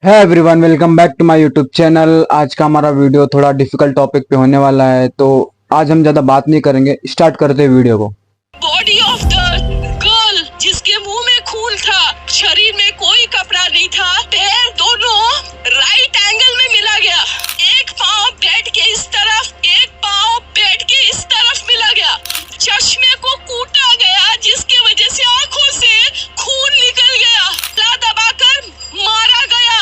है everyone, welcome back to my YouTube channel. आज का हमारा वीडियो थोड़ा डिफिकल्ट टॉपिक पे होने वाला है, तो आज हम ज्यादा बात नहीं करेंगे, स्टार्ट करते हैं वीडियो को। बॉडी ऑफ द गर्ल जिसके मुंह में खून था, शरीर में कोई कपड़ा नहीं था, पैर दोनों राइट एंगल में मिला गया। एक पाँव बेड के इस तरफ, एक पाँव बेड के इस तरफ मिला गया। चश्मे को कूटा गया जिसकी वजह से आंखों से खून निकल गया। ला दबाकर मारा गया।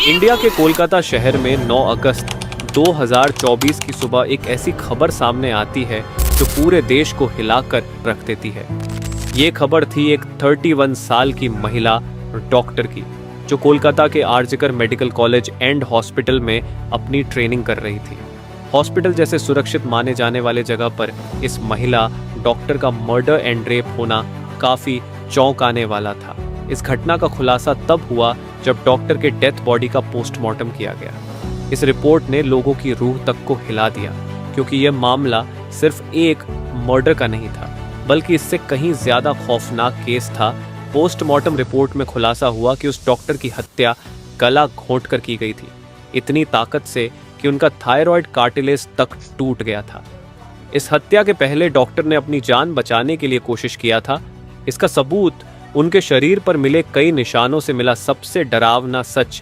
इंडिया के कोलकाता शहर में 9 अगस्त 2024 की सुबह एक ऐसी खबर सामने आती है जो पूरे देश को हिलाकर रख देती है। ये खबर थी एक 31 साल की महिला डॉक्टर की, जो कोलकाता के RG Kar medical college and hospital में अपनी ट्रेनिंग कर रही थी। हॉस्पिटल जैसे सुरक्षित माने जाने वाले जगह पर इस महिला डॉक्टर का मर्डर एंड रेप होना काफी चौंकाने वाला था। इस घटना का खुलासा तब हुआ जब डॉक्टर के डेथ बॉडी का पोस्टमार्टम किया गया। इस रिपोर्ट ने लोगों की रूह तक को हिला दिया, क्योंकि यह मामला सिर्फ एक मर्डर का नहीं था, बल्कि इससे कहीं ज्यादा खौफनाक केस था। पोस्टमार्टम रिपोर्ट में खुलासा हुआ कि उस डॉक्टर की हत्या गला घोंटकर की गई थी, इतनी ताकत से कि उनका थायराइड कार्टिलेज तक टूट गया था। इस हत्या के पहले डॉक्टर ने अपनी जान बचाने के लिए कोशिश किया था। इसका सबूत उनके शरीर पर मिले कई निशानों से मिला। सबसे डरावना सच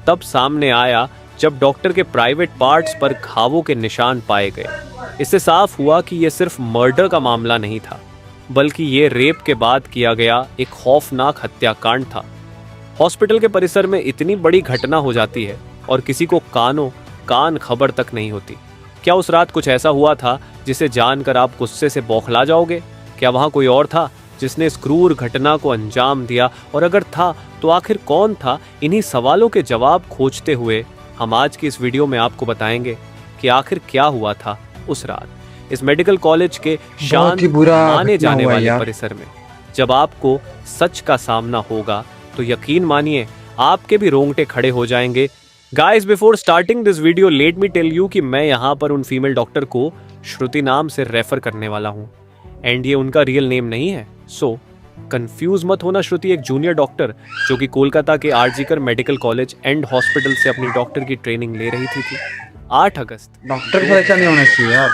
तब सामने आया जब डॉक्टर के प्राइवेट पार्ट्स पर घावों के निशान पाए गए। इससे साफ हुआ कि यह सिर्फ मर्डर का मामला नहीं था, बल्कि ये रेप के बाद किया गया एक खौफनाक हत्याकांड था। हॉस्पिटल के परिसर में इतनी बड़ी घटना हो जाती है और किसी को कान खबर तक नहीं होती। क्या उस रात कुछ ऐसा हुआ था जिसे जानकर आप गुस्से से बौखला जाओगे? क्या वहां कोई और था जिसने इस क्रूर घटना को अंजाम दिया? और अगर था तो आखिर कौन था? इन्हीं सवालों के जवाब खोजते हुए हम आज की इस वीडियो में आपको बताएंगे कि आखिर क्या हुआ था उस रात इस मेडिकल कॉलेज के शांत माने जाने वाले परिसर में। जब आपको सच का सामना होगा तो यकीन मानिए आपके भी रोंगटे खड़े हो जाएंगे। Guys, before starting this video let me tell you कि मैं यहाँ पर उन फीमेल डॉक्टर को श्रुति नाम से रेफर करने वाला हूँ, एंड ये उनका रियल नेम नहीं है, सो कंफ्यूज मत होना। श्रुति एक जूनियर डॉक्टर जो कि कोलकाता के RG Kar medical college and hospital से अपनी डॉक्टर की ट्रेनिंग ले रही थी 8 अगस्त। डॉक्टर को ऐसा नहीं होना चाहिए यार।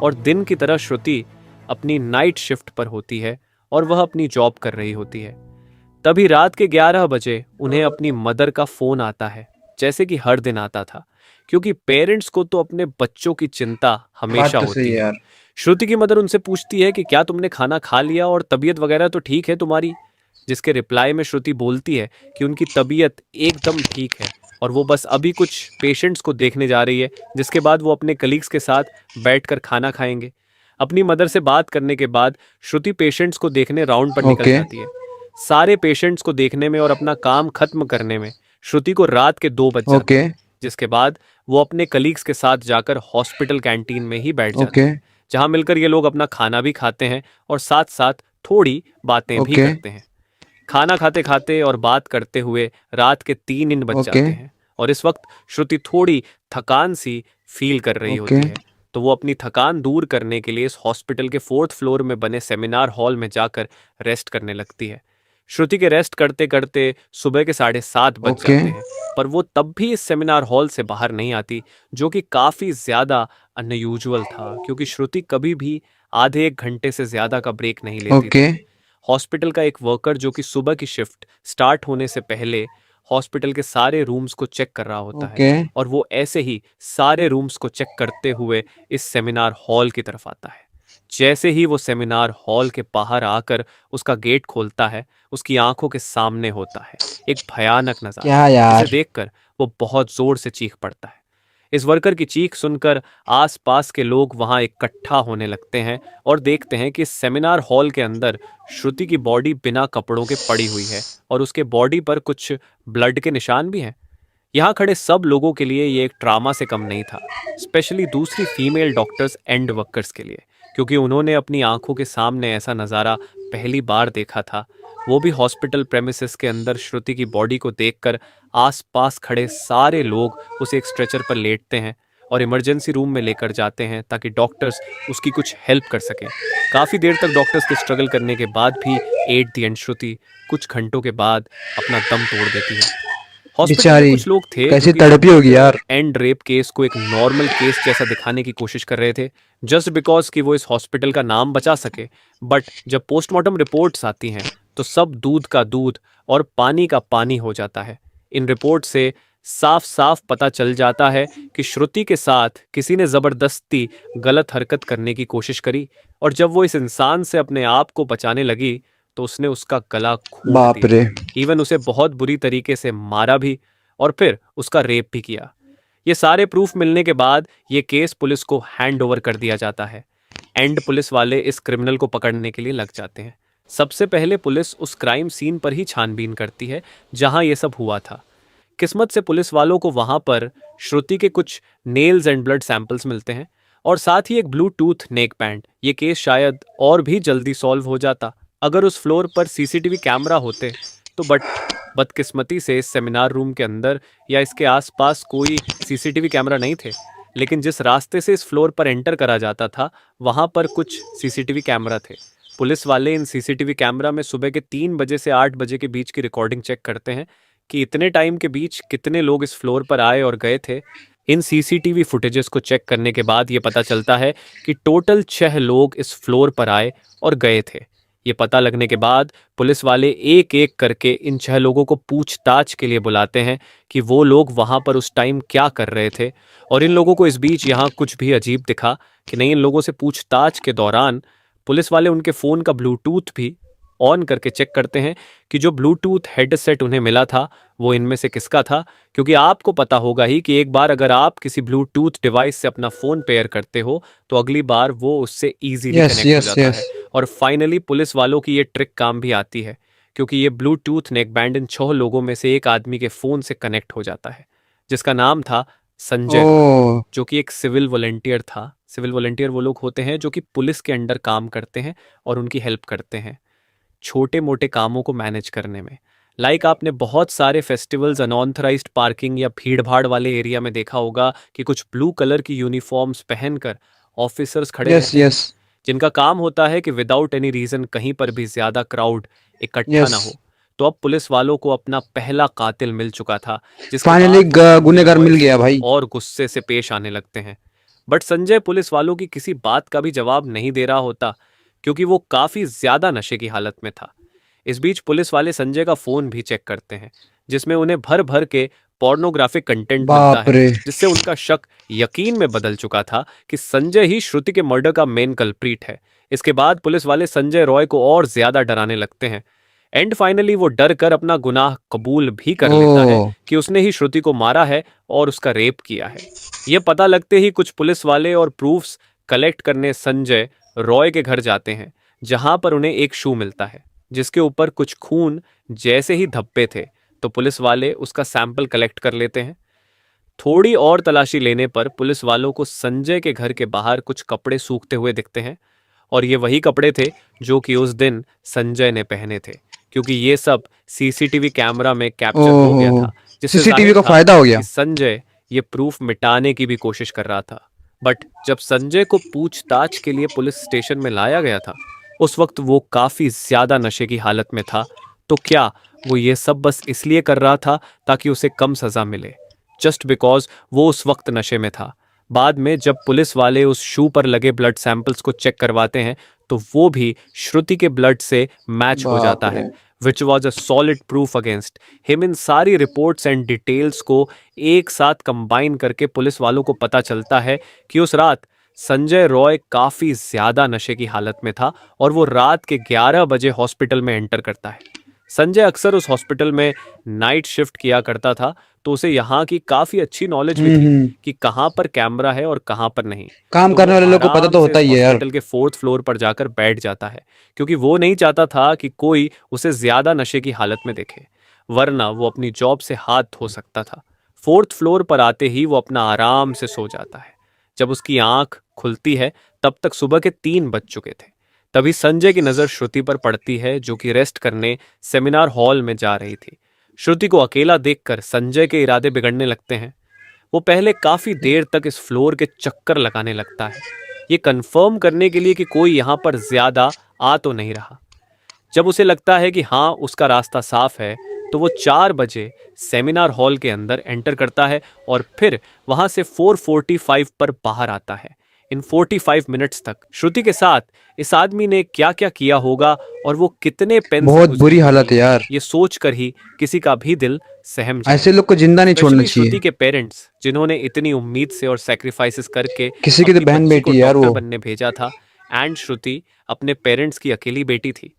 और दिन की तरह श्रुति अपनी नाइट शिफ्ट पर होती है और वह अपनी जॉब कर रही होती है। तभी रात के 11 बजे उन्हें अपनी मदर का फोन आता है, जैसे कि हर दिन आता था, क्योंकि पेरेंट्स को तो अपने बच्चों की चिंता हमेशा होती है। श्रुति की मदर उनसे पूछती है कि क्या तुमने खाना खा लिया और तबीयत वगैरह तो ठीक है तुम्हारी? जिसके रिप्लाई में श्रुति बोलती है कि उनकी तबीयत एकदम ठीक है और वो बस अभी कुछ पेशेंट्स को देखने जा रही है, जिसके बाद वो अपने कलीग्स के साथ बैठकर खाना खाएंगे। अपनी मदर से बात करने के बाद श्रुति पेशेंट्स को देखने राउंड पर निकल जाती है। सारे पेशेंट्स को देखने में और अपना काम खत्म करने में श्रुति को रात के 2 बज जाते हैं, जिसके बाद वो अपने कलीग्स के साथ जाकर हॉस्पिटल कैंटीन में ही बैठ जाते हैं, जहां मिलकर ये लोग अपना खाना भी खाते हैं और साथ साथ थोड़ी बातें भी करते हैं। खाना खाते खाते और बात करते हुए रात के 3 बज जाते हैं और इस वक्त श्रुति थोड़ी थकान सी फील कर रही होती है, तो वो अपनी थकान दूर करने के लिए इस हॉस्पिटल के 4th फ्लोर में बने सेमिनार हॉल में जाकर रेस्ट करने लगती है। श्रुति के रेस्ट करते करते सुबह के 7:30 बज जाते हैं, पर वो तब भी इस सेमिनार हॉल से बाहर नहीं आती, जो कि काफी ज्यादा अनयूजुअल था, क्योंकि श्रुति कभी भी आधे 1 घंटे से ज्यादा का ब्रेक नहीं लेती थी। हॉस्पिटल का एक वर्कर जो कि सुबह की शिफ्ट स्टार्ट होने से पहले हॉस्पिटल के सारे रूम्स को चेक कर रहा होता है, और वो ऐसे ही सारे रूम्स को चेक करते हुए इस सेमिनार हॉल की तरफ आता है। जैसे ही वो सेमिनार हॉल के बाहर आकर उसका गेट खोलता है, उसकी आंखों के सामने होता है एक भयानक नजारा, जिसे देखकर वो बहुत जोर से चीख पड़ता है। इस वर्कर की चीख सुनकर आसपास के लोग वहां इकट्ठा होने लगते हैं और देखते हैं कि सेमिनार हॉल के अंदर श्रुति की बॉडी बिना कपड़ों के पड़ी हुई है और उसके बॉडी पर कुछ ब्लड के निशान भी हैं। यहाँ खड़े सब लोगों के लिए ये एक ट्रामा से कम नहीं था, स्पेशली दूसरी फीमेल डॉक्टर्स एंड वर्कर्स के लिए, क्योंकि उन्होंने अपनी आंखों के सामने ऐसा नज़ारा पहली बार देखा था। वो भी हॉस्पिटल प्रेमिसेस के अंदर श्रुति की बॉडी को देखकर आसपास खड़े सारे लोग उसे एक स्ट्रेचर पर लेटते हैं और इमरजेंसी रूम में लेकर जाते हैं ताकि डॉक्टर्स उसकी कुछ हेल्प कर सकें। काफ़ी देर तक डॉक्टर्स के स्ट्रगल करने के बाद भी एट द एंड श्रुति कुछ घंटों के बाद अपना दम तोड़ देती है। हॉस्पिटल में बेचारी कुछ लोग थे कैसी जो कि तड़पी होगी यार। एंड रेप केस को एक नॉर्मल केस जैसा दिखाने की कोशिश कर रहे थे, जस्ट बिकॉज कि वो इस हॉस्पिटल का नाम बचा सके। बट जब पोस्टमार्टम रिपोर्ट्स आती हैं तो सब दूध का दूध और पानी का पानी हो जाता है। इन रिपोर्ट से साफ साफ पता चल जाता है कि श्रुति के साथ किसी ने जबरदस्ती गलत हरकत करने की कोशिश करी, और जब वो इस इंसान से अपने आप को बचाने लगी तो उसने उसका गला घोंट बाप दिया, रे। इवन उसे बहुत बुरी तरीके से मारा भी और फिर उसका रेप भी किया। ये सारे प्रूफ मिलने के बाद ये केस पुलिस को हैंड ओवर कर दिया जाता है एंड पुलिस वाले इस क्रिमिनल को पकड़ने के लिए लग जाते हैं। सबसे पहले पुलिस उस क्राइम सीन पर ही छानबीन करती है जहां ये सब हुआ था। किस्मत से पुलिस वालों को वहां पर श्रुति के कुछ नेल्स एंड ब्लड सैंपल्स मिलते हैं और साथ ही एक ब्लूटूथ नेक बैंड। ये केस शायद और भी जल्दी सॉल्व हो जाता अगर उस फ्लोर पर सीसीटीवी कैमरा होते तो। बट बदकिस्मती से इस सेमिनार रूम के अंदर या इसके आसपास कोई सीसीटीवी कैमरा नहीं थे, लेकिन जिस रास्ते से इस फ्लोर पर एंटर करा जाता था वहां पर कुछ सीसीटीवी कैमरा थे। पुलिस वाले इन सीसीटीवी कैमरा में सुबह के 3 बजे से 8 बजे के बीच की रिकॉर्डिंग चेक करते हैं कि इतने टाइम के बीच कितने लोग इस फ्लोर पर आए और गए थे। इन सीसीटीवी फुटेजेस को चेक करने के बाद ये पता चलता है कि टोटल 6 लोग इस फ्लोर पर आए और गए थे। ये पता लगने के बाद पुलिस वाले एक एक करके इन 6 लोगों को पूछताछ के लिए बुलाते हैं कि वो लोग वहां पर उस टाइम क्या कर रहे थे। और इन लोगों को इस बीच यहाँ कुछ भी अजीब दिखा कि नहीं। इन लोगों से पूछताछ के दौरान पुलिस वाले उनके फ़ोन का ब्लूटूथ भी ऑन करके चेक करते हैं कि जो ब्लूटूथ हेडसेट उन्हें मिला था वो इनमें से किसका था, क्योंकि आपको पता होगा ही कि एक बार अगर आप किसी ब्लूटूथ डिवाइस से अपना फ़ोन पेयर करते हो तो अगली बार वो उससे इजीली यस कनेक्ट हो यस जाता यस। है। और फाइनली पुलिस वालों की ये ट्रिक काम भी आती है, क्योंकि ये ब्लूटूथ नेक बैंड इन 6 लोगों में से एक आदमी के फ़ोन से कनेक्ट हो जाता है जिसका नाम था संजय रॉय, ओ जो कि एक सिविल वॉलंटियर था। सिविल वॉलंटियर वो लोग होते हैं जो कि पुलिस के अंडर काम करते हैं और उनकी हेल्प करते हैं छोटे मोटे कामों को मैनेज करने में। लाइक आपने बहुत सारे फेस्टिवल्स अनऑथराइज्ड पार्किंग या भीड़ भाड़ वाले एरिया में देखा होगा कि कुछ ब्लू कलर की यूनिफॉर्म्स पहनकर ऑफिसर्स खड़े यस रहते हैं, यस जिनका काम होता है कि विदाउट एनी रीजन कहीं पर भी ज्यादा क्राउड इकट्ठा यस। ना हो। तो अब पुलिस वालों को अपना पहला कातिल मिल चुका था, जिसके फाइनली बाद वो संजय गुनहगार मिल रॉय गया से भाई। और गुस्से से पेश आने लगते हैं। बट संजय पुलिस वालों की किसी बात का भी जवाब नहीं दे रहा होता, क्योंकि वो काफी ज्यादा नशे की हालत में था। इस बीच पुलिस वाले संजय का फोन भी चेक करते हैं, जिसमें उन्हें भर भर के पोर्नोग्राफिक कंटेंट मिलता बाप है, रे। जिससे उनका शक यकीन में बदल चुका था कि संजय ही श्रुति के मर्डर का मेन कल्प्रीट है। इसके बाद पुलिस वाले संजय रॉय को और ज्यादा डराने लगते हैं एंड फाइनली वो डर कर अपना गुनाह कबूल भी कर लेता है ओ कि उसने ही श्रुति को मारा है और उसका रेप किया है। ये पता लगते ही कुछ पुलिस वाले और प्रूफ्स कलेक्ट करने संजय रॉय के घर जाते हैं, जहां पर उन्हें एक शू मिलता है जिसके ऊपर कुछ खून जैसे ही धब्बे थे। तो पुलिस वाले उसका सैंपल कलेक्ट कर लेते हैं। थोड़ी और तलाशी लेने पर पुलिस वालों को संजय के घर के बाहर कुछ कपड़े सूखते हुए दिखते हैं, और ये वही कपड़े थे जो कि उस दिन संजय ने पहने थे, क्योंकि ये सब सीसीटीवी कैमरा में कैप्चर हो गया ओहो था, जिससे सीसीटीवी जाहिर का था फायदा हो गया। कि संजय ये प्रूफ मिटाने की भी कोशिश कर रहा था। बट जब संजय को पूछताछ के लिए पुलिस स्टेशन में लाया गया था, उस वक्त वो काफी ज्यादा नशे की हालत में था। तो क्या वो ये सब बस इसलिए कर रहा था ताकि उसे कम सजा मिले, जस्ट बिकॉज वो उस वक्त नशे में था? बाद में जब पुलिस वाले उस शू पर लगे ब्लड सैंपल्स को चेक करवाते हैं तो वो भी श्रुति के ब्लड से मैच हो जाता बाप रे। है, which was a solid proof against him. इन सारी रिपोर्ट्स एंड डिटेल्स को एक साथ कंबाइन करके पुलिस वालों को पता चलता है कि उस रात संजय रॉय काफी ज्यादा नशे की हालत में था और वो रात के 11 बजे हॉस्पिटल में एंटर करता है। संजय अक्सर उस हॉस्पिटल में नाइट शिफ्ट किया करता था, तो उसे यहाँ की काफी अच्छी नॉलेज भी थी कि कहाँ पर कैमरा है और कहाँ पर नहीं। काम तो करने वो वाले लोग को पता आराम तो से होता इस ही है यार। हॉस्पिटल के 4th फ्लोर पर जाकर बैठ जाता है, क्योंकि वो नहीं चाहता था कि कोई उसे ज्यादा नशे की हालत में देखे, वरना वो अपनी जॉब से हाथ धो सकता था। 4th फ्लोर पर आते ही वो अपना आराम से सो जाता है। जब उसकी आंख खुलती है तब तक सुबह के 3 बज चुके थे। तभी संजय की नजर श्रुति पर पड़ती है, जो कि रेस्ट करने सेमिनार हॉल में जा रही थी। श्रुति को अकेला देखकर संजय के इरादे बिगड़ने लगते हैं। वो पहले काफी देर तक इस फ्लोर के चक्कर लगाने लगता है, ये कंफर्म करने के लिए कि कोई यहाँ पर ज्यादा आ तो नहीं रहा। जब उसे लगता है कि हाँ उसका रास्ता साफ है, तो वो 4 बजे सेमिनार हॉल के अंदर एंटर करता है और फिर वहां से 4:45 पर बाहर आता है। इन 45 मिनट्स तक श्रुति के साथ इस आदमी ने क्या क्या किया होगा और वो कितने पेन से बहुत गुजरी बुरी हालत होगी, है यार। ये सोचकर ही किसी का भी दिल सहम जाए। ऐसे लोग को जिंदा नहीं छोड़ना स्पेशली श्रुति चाहिए। के पेरेंट्स जिन्होंने इतनी उम्मीद से और सैक्रिफाइसेस करके किसी की तो अपनी बहन बच्ची को बेटी यार डॉक्टर वो। बनने भेजा था, एंड श्रुति अपने पेरेंट्स की अकेली बेटी थी,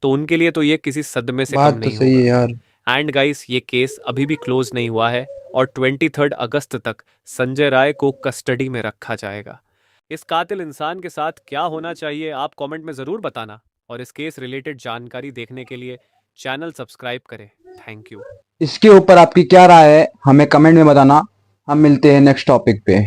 तो उनके लिए तो ये किसी सदमे से कम बात तो नहीं सही है होगा। यार। एंड गाइस, ये केस अभी भी क्लोज नहीं हुआ है और 23 अगस्त तक संजय राय को कस्टडी में रखा जाएगा। इस कातिल इंसान के साथ क्या होना चाहिए आप कमेंट में ज़रूर बताना, और इस केस रिलेटेड जानकारी देखने के लिए चैनल सब्सक्राइब करें। Thank you. इसके ऊपर आपकी क्या राय है हमें कमेंट में बताना। हम मिलते हैं नेक्स्ट टॉपिक पे।